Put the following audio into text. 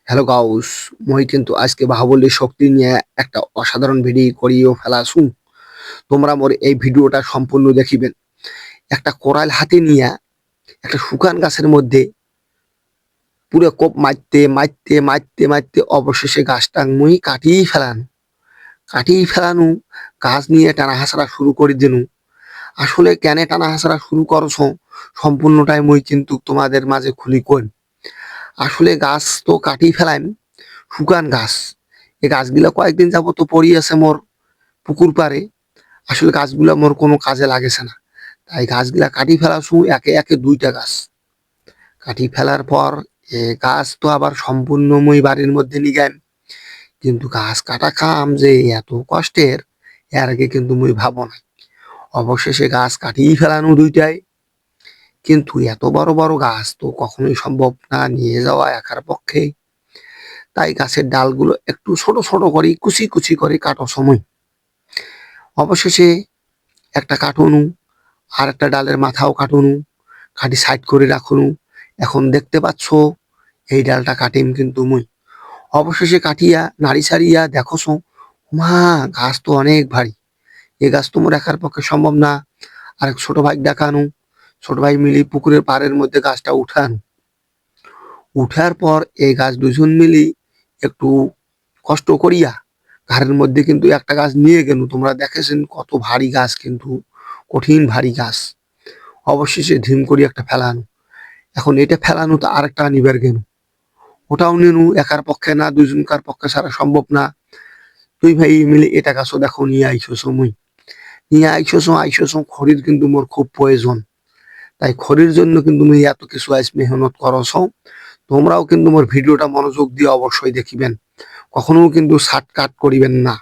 Hello Gauss, মই কিন্তু আজকে বাহুবলীর শক্তি নিয়ে একটা অসাধারণ ভিডিও করিও ফেলাছু। তোমরা মোর এই ভিডিওটা সম্পূর্ণ দেখিবেন। একটা কোরাল হাতে নিয়ে একটা শুকান গাছের মধ্যে পুরো কোপ মারতে মারতে মারতে মারতে অবশেষে গাছটা মুই কাটিয়ে ফেলানু গাছ নিয়ে টানা হাসরা শুরু করে দিনু। আসলে কেন টানা হাসরা শুরু করছ সম্পূর্ণটাই মুই কিন্তু তোমাদের মাঝে খুলি কইম। আসলে গাছ তো কাটিয়ে ফেলাইম, শুকান গাছ। এই গাছগুলা কয়েকদিন যাবত পড়ি আছে মোর পুকুর পাড়ে। আসলে গাছগুলা মোর কোনো কাজে লাগেছে না, তাই গাছগুলা কাটি ফেলাছু একে একে 2টা গাছ কাটি ফেলার পর গাছ তো আবার সম্পূর্ণ মই বাড়ির মধ্যে নিগাম। কিন্তু গাছ কাটা কাম যে এত কষ্টের এর আগে কিন্তু মুই ভাবো না। অবশেষে গাছ কাটিয়ে ফেলানো 2টাই, কিন্তু এত বড় বড় গাছ তো কখনোই সম্ভব না নিয়ে যাওয়া একার পক্ষে। তাই গাছের ডালগুলো একটু ছোট ছোট করে কুচি কুচি করে কাটো সময়। অবশেষে একটা কাটুনু, আর একটা ডালের মাথাও কাটুনু, কাটি সাইড করে রাখুনু। এখন দেখতে পাচ্ছ এই ডালটা কাটিম কিন্তু মুই। অবশেষে কাটিয়া নাড়ি ছাড়িয়া দেখোছো, মা গাছ তো অনেক ভারী। এ গাছ তো মোর একার পক্ষে সম্ভব না। আর এক ছোট ভাই দেখানু, ছোট ভাই মিলি পুকুরের পাড়ের মধ্যে গাছটা উঠানু। উঠার পর এই গাছ দুজন মিলি একটু কষ্ট করিয়া ঘাড়ের মধ্যে কিন্তু একটা গাছ নিয়ে গেল। তোমরা দেখেছেন কত ভারী গাছ, কিন্তু কঠিন ভারী গাছ। অবশেষে ধিম করি একটা ফেলানো। এখন এটা ফেলানো তো আরেকটা নিবার গেল, ওটাও নিনু। একার পক্ষে না, দুজনকার পক্ষে ছাড়া সম্ভব না। দুই ভাই মিলে এটা গাছও দেখো নিয়ে আইসো, মুই নিয়ে আইসো খড়ির কিন্তু মোর খুব প্রয়োজন। তাই খড়ির জন্য কিন্তু মুই এত কিছু আজ মেহনত করছ। তোমরাও কিন্তু মোর ভিডিওটা মনোযোগ দিয়ে অবশ্যই দেখিবেন, কখনো কিন্তু শার্ট কাট করিবেন না।